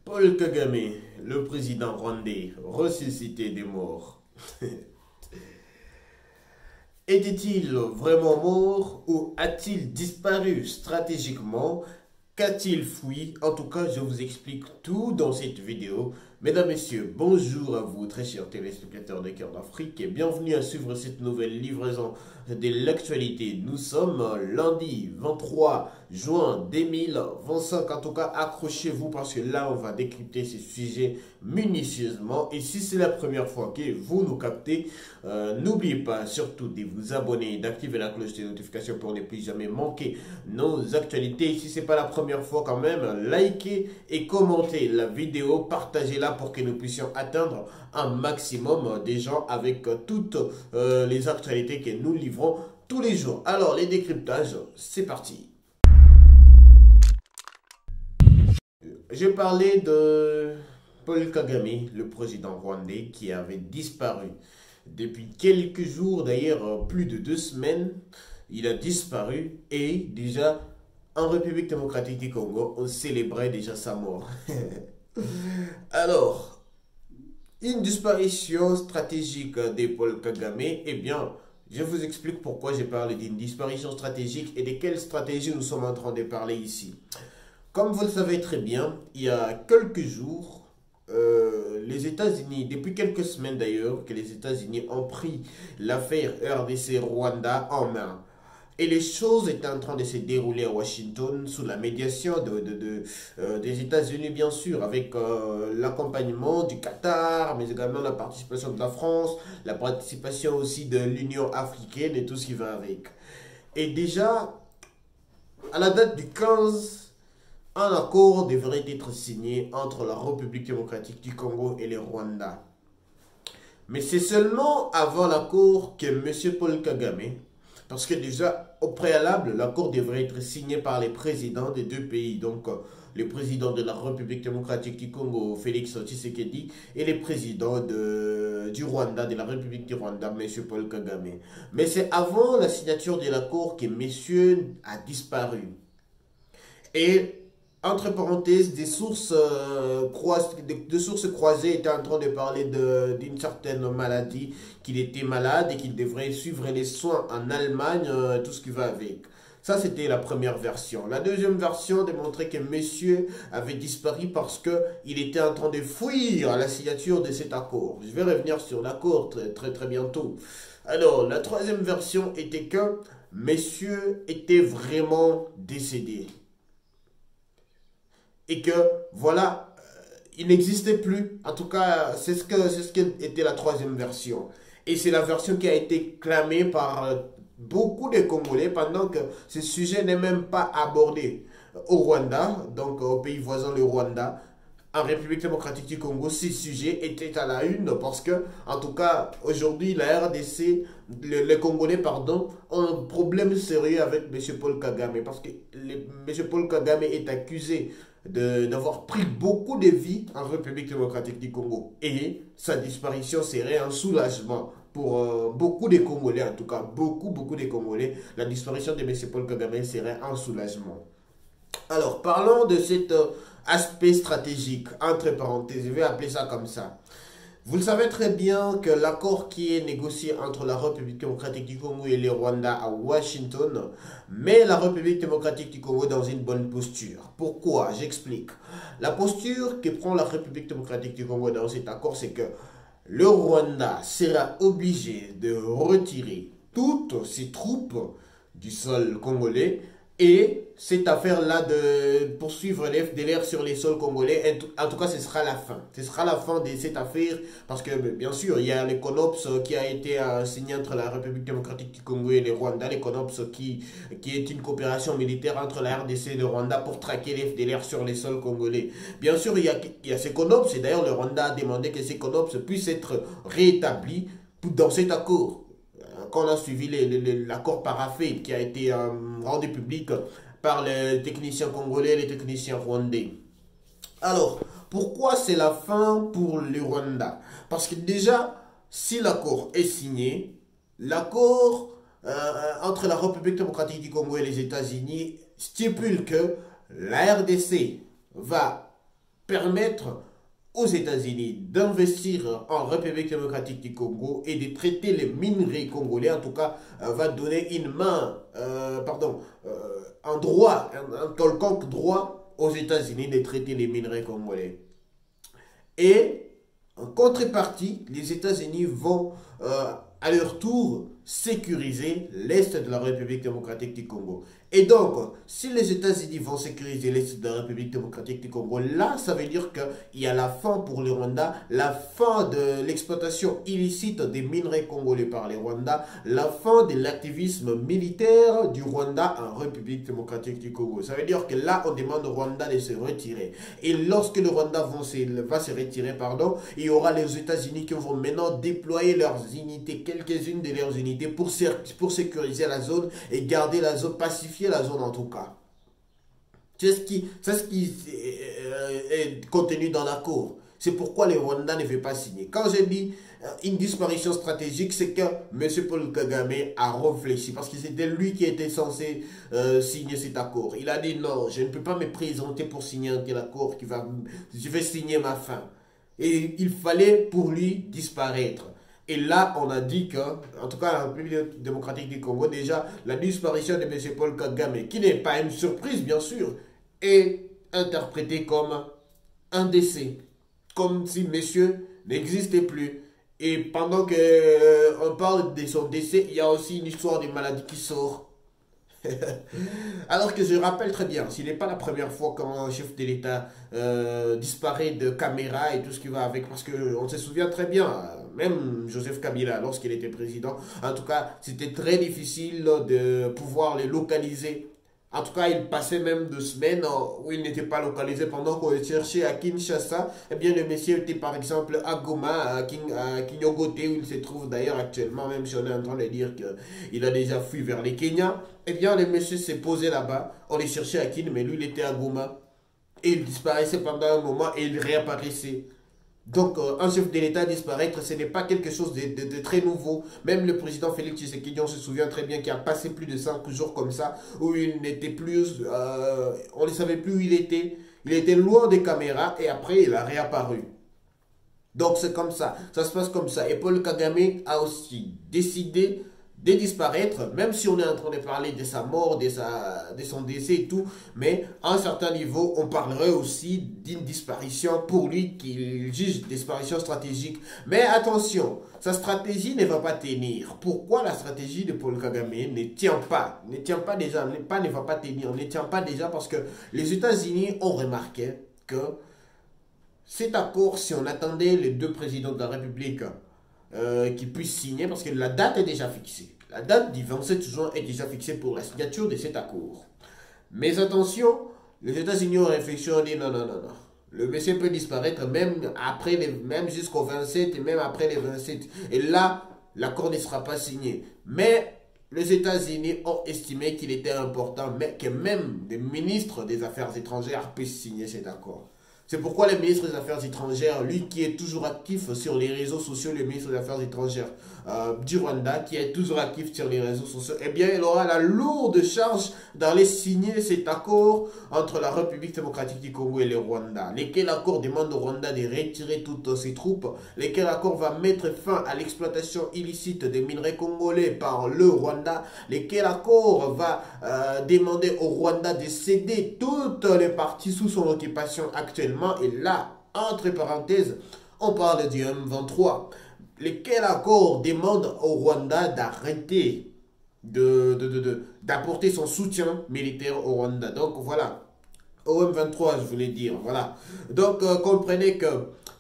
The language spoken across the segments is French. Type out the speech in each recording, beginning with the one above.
Paul Kagame, le président rwandais, ressuscité des morts. Était-il vraiment mort ou a-t-il disparu stratégiquement? Qu'a-t-il fui? En tout cas, je vous explique tout dans cette vidéo. Mesdames, Messieurs, bonjour à vous, très chers téléspectateurs de Cœur d'Afrique, et bienvenue à suivre cette nouvelle livraison de l'actualité. Nous sommes lundi 23 juin 2025. En tout cas, accrochez-vous parce que là, on va décrypter ces sujets minutieusement. Et si c'est la première fois que vous nous captez, n'oubliez pas surtout de vous abonner et d'activer la cloche de notification pour ne plus jamais manquer nos actualités. Si ce n'est pas la première fois quand même, likez et commentez la vidéo, partagez-la pour que nous puissions atteindre un maximum de gens avec toutes les actualités que nous livrons tous les jours. Alors, les décryptages, c'est parti. J'ai parlé de Paul Kagame, le président rwandais, qui avait disparu. Depuis quelques jours, d'ailleurs plus de 2 semaines, il a disparu et déjà en République démocratique du Congo, on célébrait déjà sa mort. Alors, une disparition stratégique de Paul Kagame, eh bien, je vous explique pourquoi j'ai parlé d'une disparition stratégique et de quelle stratégie nous sommes en train de parler ici. Comme vous le savez très bien, il y a quelques jours, les États-Unis, depuis quelques semaines d'ailleurs, que les États-Unis ont pris l'affaire RDC-Rwanda en main. Et les choses étaient en train de se dérouler à Washington sous la médiation des États-Unis, bien sûr, avec l'accompagnement du Qatar, mais également la participation de la France, la participation aussi de l'Union africaine et tout ce qui va avec. Et déjà, à la date du 15, un accord devrait être signé entre la République démocratique du Congo et le Rwanda. Mais c'est seulement avant l'accord que M. Paul Kagame, parce que déjà, au préalable, l'accord devrait être signé par les présidents des deux pays. Donc, le président de la République démocratique du Congo, Félix Tshisekedi, et le président du Rwanda, de la République du Rwanda, M. Paul Kagame. Mais c'est avant la signature de l'accord que monsieur a disparu. Et entre parenthèses, des sources croisées étaient en train de parler d'une certaine maladie, qu'il était malade et qu'il devrait suivre les soins en Allemagne, tout ce qui va avec. Ça, c'était la première version. La deuxième version démontrait que monsieur avait disparu parce qu'il était en train de fuir à la signature de cet accord. Je vais revenir sur l'accord très bientôt. Alors, la troisième version était que monsieur était vraiment décédé. Et que, voilà, il n'existait plus. En tout cas, c'est ce qu'était la troisième version. Et c'est la version qui a été clamée par beaucoup de Congolais pendant que ce sujet n'est même pas abordé au Rwanda, donc au pays voisin, le Rwanda. En République démocratique du Congo, ces sujets étaient à la une parce que, en tout cas, aujourd'hui, la RDC, les Congolais, pardon, ont un problème sérieux avec M. Paul Kagame parce que M. Paul Kagame est accusé d'avoir pris beaucoup de vies en République démocratique du Congo. Et sa disparition serait un soulagement pour beaucoup de Congolais, en tout cas, beaucoup de Congolais. La disparition de M. Paul Kagame serait un soulagement. Alors, parlons de cet aspect stratégique, entre parenthèses, je vais appeler ça comme ça. Vous le savez très bien que l'accord qui est négocié entre la République démocratique du Congo et le Rwanda à Washington met la République démocratique du Congo dans une bonne posture. Pourquoi? J'explique. La posture que prend la République démocratique du Congo dans cet accord, c'est que le Rwanda sera obligé de retirer toutes ses troupes du sol congolais. Et cette affaire-là de poursuivre les FDLR sur les sols congolais, en tout cas, ce sera la fin. Ce sera la fin de cette affaire parce que, bien sûr, il y a l'ECONOPS qui a été signé entre la République démocratique du Congo et le Rwanda. L'ECONOPS qui est une coopération militaire entre la RDC et le Rwanda pour traquer les FDLR sur les sols congolais. Bien sûr, il y a ces CONOPS et d'ailleurs, le Rwanda a demandé que ces CONOPS puissent être réétablis dans cet accord. Quand on a suivi l'accord paraphé qui a été rendu public par les techniciens congolais et les techniciens rwandais. Alors, pourquoi c'est la fin pour le Rwanda? Parce que déjà, si l'accord est signé, l'accord entre la République démocratique du Congo et les États-Unis stipule que la RDC va permettre aux États-Unis d'investir en République démocratique du Congo et de traiter les minerais congolais, en tout cas, va donner une main, un droit, un quelconque droit aux États-Unis de traiter les minerais congolais. Et en contrepartie, les États-Unis vont à leur tour sécuriser l'Est de la République démocratique du Congo. Et donc, si les États-Unis vont sécuriser l'Est de la République démocratique du Congo, là, ça veut dire qu'il y a la fin pour le Rwanda, la fin de l'exploitation illicite des minerais congolais par les Rwandais, la fin de l'activisme militaire du Rwanda en République démocratique du Congo. Ça veut dire que là, on demande au Rwanda de se retirer. Et lorsque le Rwanda va se retirer, il y aura les États-Unis qui vont maintenant déployer leurs unités, quelques-unes de leurs unités pour sécuriser la zone et garder la zone, pacifier la zone en tout cas. C'est ce qui est contenu dans l'accord. C'est pourquoi les Rwandais ne veulent pas signer. Quand j'ai dit une disparition stratégique, c'est que M. Paul Kagame a réfléchi parce que c'était lui qui était censé signer cet accord. Il a dit non, je ne peux pas me présenter pour signer un tel accord je vais signer ma fin. Et il fallait pour lui disparaître. Et là, on a dit que, en tout cas, la République démocratique du Congo, déjà, la disparition de M. Paul Kagame, qui n'est pas une surprise, bien sûr, est interprétée comme un décès. Comme si monsieur n'existait plus. Et pendant qu'on parle de son décès, il y a aussi une histoire de maladie qui sort. Alors que je rappelle très bien, ce n'est pas la première fois qu'un chef de l'État disparaît de caméra et tout ce qui va avec, parce qu'on se souvient très bien, même Joseph Kabila, lorsqu'il était président, en tout cas, c'était très difficile de pouvoir les localiser. En tout cas, il passait même 2 semaines où il n'était pas localisé pendant qu'on le cherchait à Kinshasa. Eh bien, le monsieur était par exemple à Goma, à Kinyogote, où il se trouve d'ailleurs actuellement, même si on est en train de dire qu'il a déjà fui vers les Kenya. Eh bien, le monsieur s'est posé là-bas. On le cherchait à Kin, mais lui, il était à Goma. Et il disparaissait pendant un moment et il réapparaissait. Donc, un chef de l'État disparaître, ce n'est pas quelque chose de très nouveau. Même le président Félix Tshisekedi, on se souvient très bien qu'il a passé plus de 5 jours comme ça, où il n'était plus, on ne savait plus où il était. Il était loin des caméras et après, il a réapparu. Donc, c'est comme ça se passe comme ça. Et Paul Kagame a aussi décidé de disparaître, même si on est en train de parler de sa mort, de son décès et tout, mais à un certain niveau, on parlerait aussi d'une disparition pour lui qu'il juge disparition stratégique. Mais attention, sa stratégie ne va pas tenir. Pourquoi la stratégie de Paul Kagame ne tient pas? Ne tient pas déjà, ne va pas tenir, ne tient pas déjà parce que les États-Unis ont remarqué que cet accord, si on attendait les 2 présidents de la République qui puissent signer, parce que la date est déjà fixée. La date du 27 juin est déjà fixée pour la signature de cet accord. Mais attention, les États-Unis ont réfléchi, ont dit non. Le monsieur peut disparaître même jusqu'au 27 et même après les 27. Et là, l'accord ne sera pas signé. Mais les États-Unis ont estimé qu'il était important que même les ministres des Affaires étrangères puissent signer cet accord. C'est pourquoi le ministre des Affaires étrangères, lui qui est toujours actif sur les réseaux sociaux, le ministre des Affaires étrangères du Rwanda, qui est toujours actif sur les réseaux sociaux, eh bien, il aura la lourde charge d'aller signer cet accord entre la République démocratique du Congo et le Rwanda. Lequel accord demande au Rwanda de retirer toutes ses troupes, lequel accord va mettre fin à l'exploitation illicite des minerais congolais par le Rwanda, lequel accord va demander au Rwanda de céder toutes les parties sous son occupation actuellement. Et là, entre parenthèses, on parle du M23. Lequel accord demande au Rwanda d'arrêter d'apporter son soutien militaire au Rwanda. Donc voilà, au M23 je voulais dire, voilà. Donc comprenez que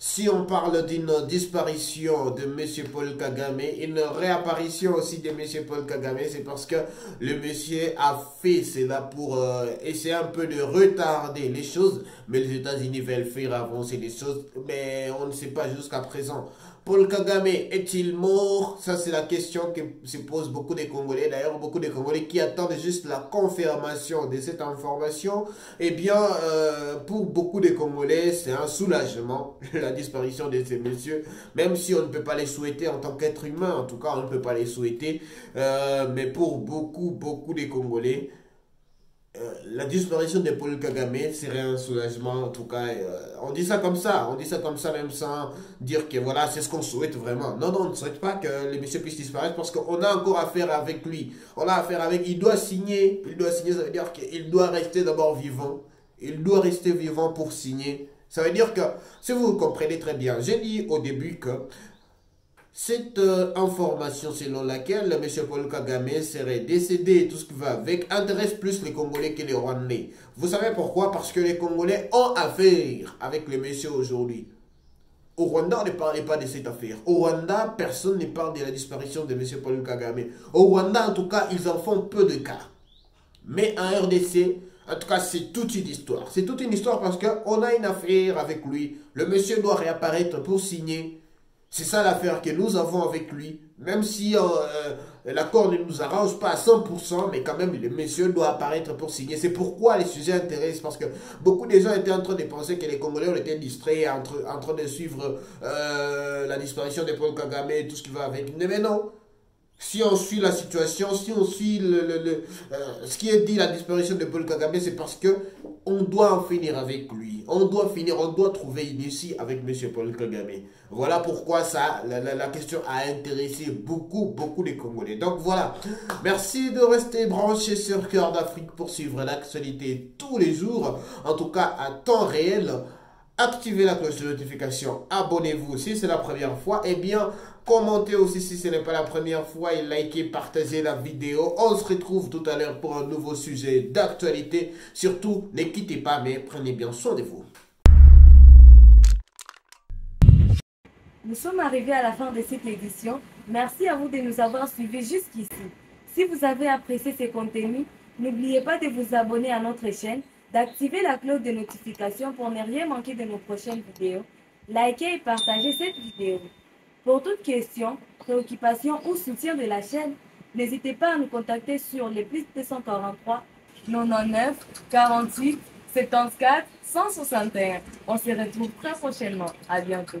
si on parle d'une disparition de M. Paul Kagame, une réapparition aussi de M. Paul Kagame, c'est parce que le monsieur a fait cela pour essayer un peu de retarder les choses, mais les États-Unis veulent faire avancer les choses, mais on ne sait pas jusqu'à présent. Paul Kagame est-il mort? Ça, c'est la question que se posent beaucoup de Congolais. D'ailleurs, beaucoup de Congolais qui attendent juste la confirmation de cette information. Eh bien, pour beaucoup de Congolais, c'est un soulagement, la disparition de ces messieurs. Même si on ne peut pas les souhaiter en tant qu'être humain, en tout cas, on ne peut pas les souhaiter. Mais pour beaucoup de Congolais, la disparition de Paul Kagame serait un soulagement, en tout cas, on dit ça comme ça, on dit ça comme ça même sans dire que voilà, c'est ce qu'on souhaite vraiment. Non, non, on ne souhaite pas que le monsieur puisse disparaître parce qu'on a encore affaire avec lui. On a affaire avec, il doit signer, ça veut dire qu'il doit rester d'abord vivant. Il doit rester vivant pour signer. Ça veut dire que, si vous comprenez très bien, j'ai dit au début que cette information selon laquelle M. Paul Kagame serait décédé et tout ce qui va avec intéresse plus les Congolais que les Rwandais. Vous savez pourquoi? Parce que les Congolais ont affaire avec le monsieur aujourd'hui. Au Rwanda, on ne parlait pas de cette affaire. Au Rwanda, personne ne parle de la disparition de M. Paul Kagame. Au Rwanda, en tout cas, ils en font peu de cas. Mais en RDC, en tout cas, c'est toute une histoire. C'est toute une histoire parce qu'on a une affaire avec lui. Le monsieur doit réapparaître pour signer. C'est ça l'affaire que nous avons avec lui. Même si l'accord ne nous arrange pas à 100%, mais quand même, le monsieur doit apparaître pour signer. C'est pourquoi les sujets intéressent, parce que beaucoup de gens étaient en train de penser que les Congolais ont été distraits, en train de suivre la disparition de Paul Kagame et tout ce qui va avec. Mais non. Si on suit la situation, si on suit ce qui est dit, la disparition de Paul Kagame, c'est parce que on doit en finir avec lui. On doit finir, on doit trouver une issue avec M. Paul Kagame. Voilà pourquoi ça, la question a intéressé beaucoup de Congolais. Donc voilà, merci de rester branché sur Cœur d'Afrique pour suivre l'actualité tous les jours, en tout cas à temps réel. Activez la cloche de notification, abonnez-vous si c'est la première fois, et bien commentez aussi si ce n'est pas la première fois et likez, partagez la vidéo. On se retrouve tout à l'heure pour un nouveau sujet d'actualité. Surtout, ne quittez pas, mais prenez bien soin de vous. Nous sommes arrivés à la fin de cette édition. Merci à vous de nous avoir suivis jusqu'ici. Si vous avez apprécié ces contenus, n'oubliez pas de vous abonner à notre chaîne, d'activer la cloche de notification pour ne rien manquer de nos prochaines vidéos. Likez et partagez cette vidéo. Pour toute question, préoccupation ou soutien de la chaîne, n'hésitez pas à nous contacter sur les plus 243 99 48 74 161. On se retrouve très prochainement. À bientôt.